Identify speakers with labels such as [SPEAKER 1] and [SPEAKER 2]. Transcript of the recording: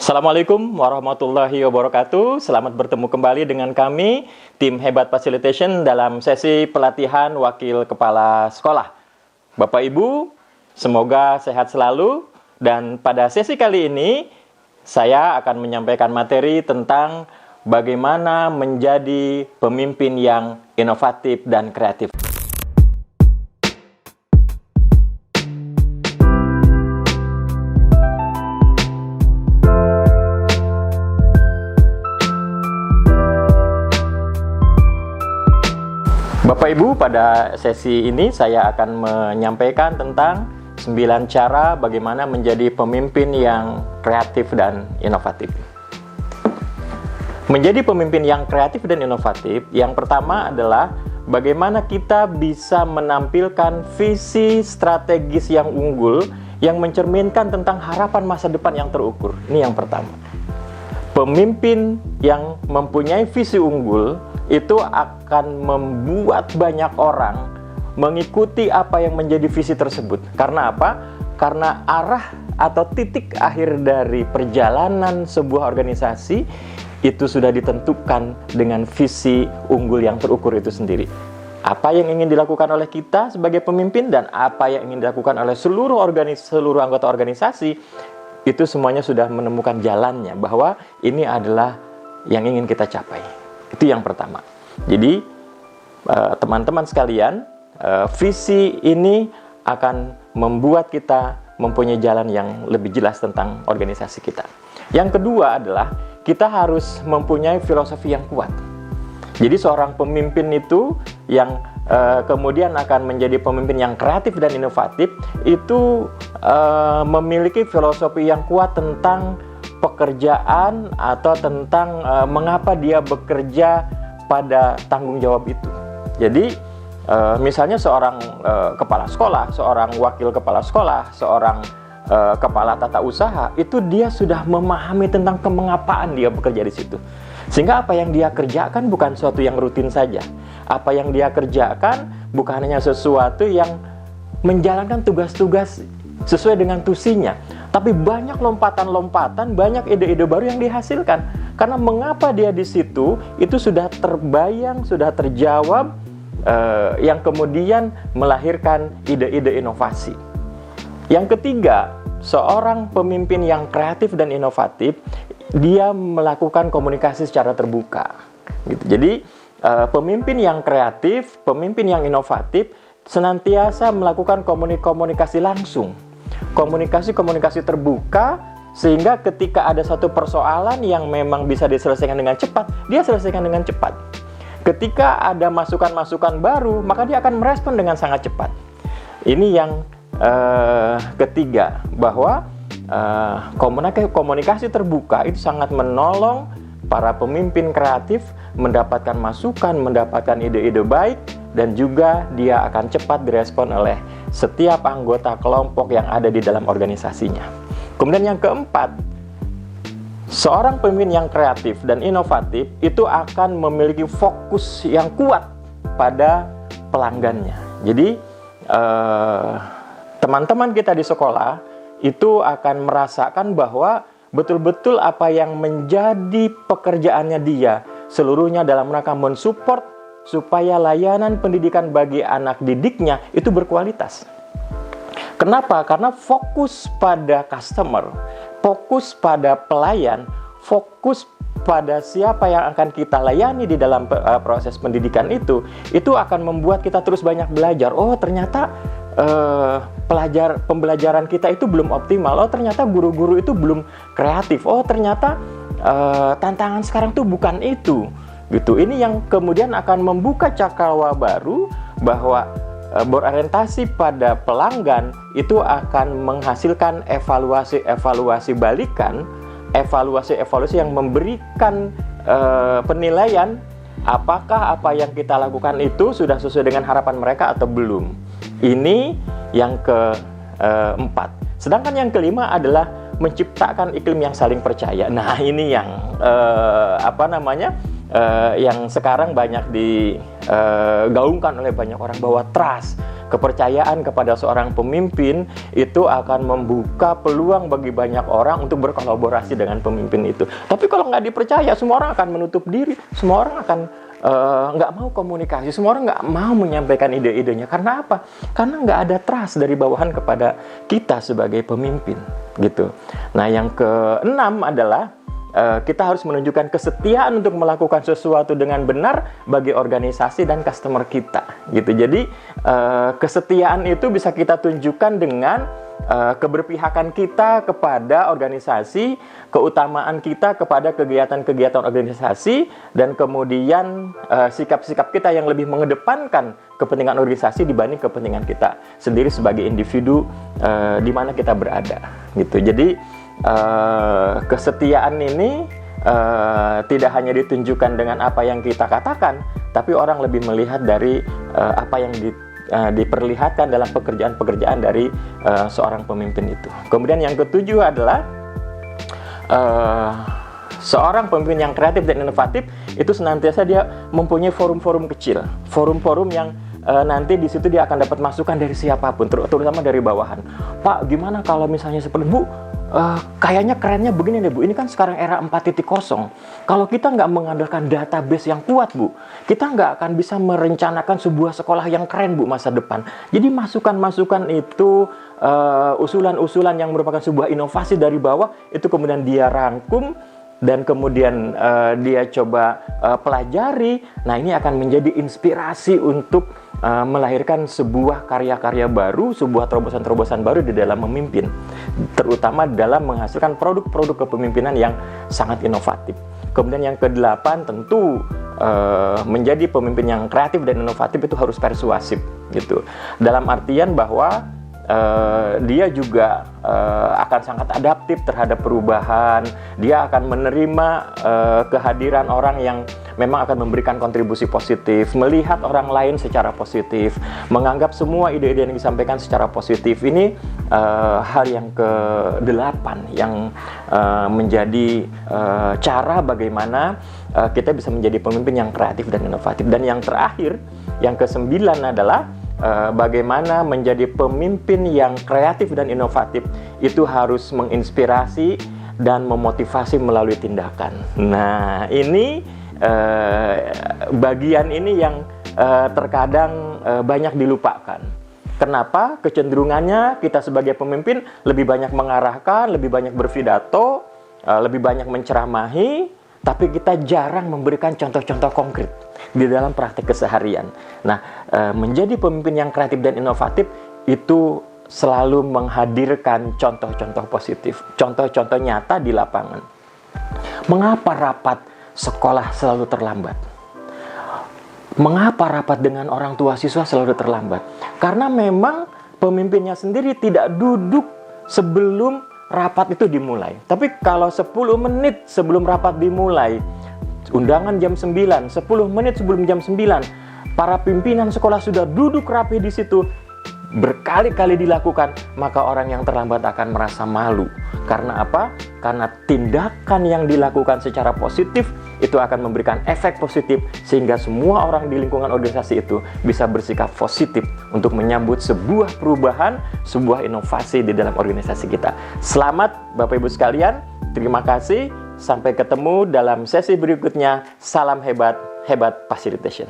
[SPEAKER 1] Assalamualaikum warahmatullahi wabarakatuh. Selamat bertemu kembali dengan kami, tim Hebat Facilitation dalam sesi pelatihan Wakil Kepala Sekolah. Bapak Ibu, semoga sehat selalu. Dan pada sesi kali ini, saya akan menyampaikan materi tentang bagaimana menjadi pemimpin yang inovatif dan kreatif. Bapak Ibu, pada sesi ini saya akan menyampaikan tentang 9 cara bagaimana menjadi pemimpin yang kreatif dan inovatif. Menjadi pemimpin yang kreatif dan inovatif, yang pertama adalah bagaimana kita bisa menampilkan visi strategis yang unggul yang mencerminkan tentang harapan masa depan yang terukur. Ini yang pertama. Pemimpin yang mempunyai visi unggul itu akan membuat banyak orang mengikuti apa yang menjadi visi tersebut. Karena apa? Karena arah atau titik akhir dari perjalanan sebuah organisasi itu sudah ditentukan dengan visi unggul yang terukur itu sendiri. Apa yang ingin dilakukan oleh kita sebagai pemimpin dan apa yang ingin dilakukan oleh seluruh anggota organisasi, itu semuanya sudah menemukan jalannya, bahwa ini adalah yang ingin kita capai. Itu yang pertama. Jadi teman-teman sekalian, visi ini akan membuat kita mempunyai jalan yang lebih jelas tentang organisasi kita. Yang kedua adalah kita harus mempunyai filosofi yang kuat. Jadi seorang pemimpin itu yang kemudian akan menjadi pemimpin yang kreatif dan inovatif itu memiliki filosofi yang kuat tentang pekerjaan atau tentang mengapa dia bekerja pada tanggung jawab itu. Jadi misalnya seorang kepala sekolah, seorang wakil kepala sekolah, seorang kepala tata usaha, itu dia sudah memahami tentang kemengapaan dia bekerja di situ. Sehingga apa yang dia kerjakan bukan sesuatu yang rutin saja. Apa yang dia kerjakan bukan hanya sesuatu yang menjalankan tugas-tugas sesuai dengan tusinya, tapi banyak lompatan-lompatan, banyak ide-ide baru yang dihasilkan. Karena mengapa dia di situ, itu sudah terbayang, sudah terjawab, yang kemudian melahirkan ide-ide inovasi. Yang ketiga, seorang pemimpin yang kreatif dan inovatif, dia melakukan komunikasi secara terbuka. Gitu. Jadi, pemimpin yang kreatif, pemimpin yang inovatif, senantiasa melakukan komunikasi langsung. Komunikasi terbuka, sehingga ketika ada satu persoalan yang memang bisa diselesaikan dengan cepat, dia selesaikan dengan cepat. Ketika ada masukan-masukan baru, maka dia akan merespon dengan sangat cepat. Ini yang ketiga, bahwa komunikasi terbuka itu sangat menolong para pemimpin kreatif mendapatkan masukan, mendapatkan ide-ide baik, dan juga dia akan cepat direspon oleh setiap anggota kelompok yang ada di dalam organisasinya. Kemudian yang keempat, seorang pemimpin yang kreatif dan inovatif itu akan memiliki fokus yang kuat pada pelanggannya. Jadi teman-teman kita di sekolah itu akan merasakan bahwa betul-betul apa yang menjadi pekerjaannya dia seluruhnya dalam rangka mensupport supaya layanan pendidikan bagi anak didiknya itu berkualitas. Kenapa? Karena fokus pada customer, fokus pada pelayan, fokus pada siapa yang akan kita layani di dalam proses pendidikan itu akan membuat kita terus banyak belajar. Oh, ternyata pembelajaran kita itu belum optimal. Oh, ternyata guru-guru itu belum kreatif. Oh, ternyata tantangan sekarang tuh bukan itu. Gitu. Ini yang kemudian akan membuka cakrawala baru, bahwa berorientasi pada pelanggan itu akan menghasilkan evaluasi balikan, evaluasi yang memberikan penilaian apakah apa yang kita lakukan itu sudah sesuai dengan harapan mereka atau belum. Ini yang keempat. Sedangkan yang kelima adalah menciptakan iklim yang saling percaya. Nah, ini yang yang sekarang banyak digaungkan oleh banyak orang, bahwa trust, kepercayaan kepada seorang pemimpin itu akan membuka peluang bagi banyak orang untuk berkolaborasi dengan pemimpin itu. Tapi kalau nggak dipercaya, semua orang akan menutup diri, semua orang akan nggak mau komunikasi, semua orang nggak mau menyampaikan ide-idenya. Karena apa? Karena nggak ada trust dari bawahan kepada kita sebagai pemimpin, gitu. Nah, yang keenam adalah kita harus menunjukkan kesetiaan untuk melakukan sesuatu dengan benar bagi organisasi dan customer kita, gitu. Jadi kesetiaan itu bisa kita tunjukkan dengan keberpihakan kita kepada organisasi, keutamaan kita kepada kegiatan-kegiatan organisasi, dan kemudian sikap-sikap kita yang lebih mengedepankan kepentingan organisasi dibanding kepentingan kita sendiri sebagai individu di mana kita berada, gitu. Jadi kesetiaan ini tidak hanya ditunjukkan dengan apa yang kita katakan, tapi orang lebih melihat dari apa yang diperlihatkan dalam pekerjaan-pekerjaan dari seorang pemimpin itu. Kemudian yang ketujuh adalah seorang pemimpin yang kreatif dan inovatif itu senantiasa dia mempunyai forum-forum kecil, forum-forum yang nanti di situ dia akan dapat masukan dari siapapun, terutama dari bawahan. Pak, gimana kalau misalnya seperti Bu? Kayaknya kerennya begini deh Bu, ini kan sekarang era 4.0. Kalau kita nggak mengandalkan database yang kuat Bu, kita nggak akan bisa merencanakan sebuah sekolah yang keren Bu masa depan. Jadi masukan-masukan itu, usulan-usulan yang merupakan sebuah inovasi dari bawah, itu kemudian dia rangkum dan kemudian dia coba pelajari. Nah, ini akan menjadi inspirasi untuk melahirkan sebuah karya-karya baru, sebuah terobosan-terobosan baru di dalam memimpin, terutama dalam menghasilkan produk-produk kepemimpinan yang sangat inovatif. Kemudian yang kedelapan, tentu menjadi pemimpin yang kreatif dan inovatif itu harus persuasif, gitu. Dalam artian bahwa dia juga akan sangat adaptif terhadap perubahan. Dia akan menerima kehadiran orang yang memang akan memberikan kontribusi positif, melihat orang lain secara positif, menganggap semua ide-ide yang disampaikan secara positif. Ini hal yang ke-8 yang menjadi cara bagaimana kita bisa menjadi pemimpin yang kreatif dan inovatif. Dan yang terakhir, yang ke-9 adalah bagaimana menjadi pemimpin yang kreatif dan inovatif itu harus menginspirasi dan memotivasi melalui tindakan. Nah, ini bagian ini yang terkadang banyak dilupakan. Kenapa? Kecenderungannya kita sebagai pemimpin lebih banyak mengarahkan, lebih banyak berpidato, lebih banyak menceramahi, tapi kita jarang memberikan contoh-contoh konkret di dalam praktik keseharian. Nah, menjadi pemimpin yang kreatif dan inovatif itu selalu menghadirkan contoh-contoh positif, contoh-contoh nyata di lapangan. Mengapa rapat sekolah selalu terlambat? Mengapa rapat dengan orang tua siswa selalu terlambat? Karena memang pemimpinnya sendiri tidak duduk sebelum rapat itu dimulai. Tapi kalau 10 menit sebelum rapat dimulai, undangan jam 9, 10 menit sebelum jam 9, para pimpinan sekolah sudah duduk rapi di situ, berkali-kali dilakukan, maka orang yang terlambat akan merasa malu. Karena apa? Karena tindakan yang dilakukan secara positif itu akan memberikan efek positif, sehingga semua orang di lingkungan organisasi itu bisa bersikap positif untuk menyambut sebuah perubahan, sebuah inovasi di dalam organisasi kita. Selamat Bapak Ibu sekalian, terima kasih. Sampai ketemu dalam sesi berikutnya. Salam hebat, hebat facilitation.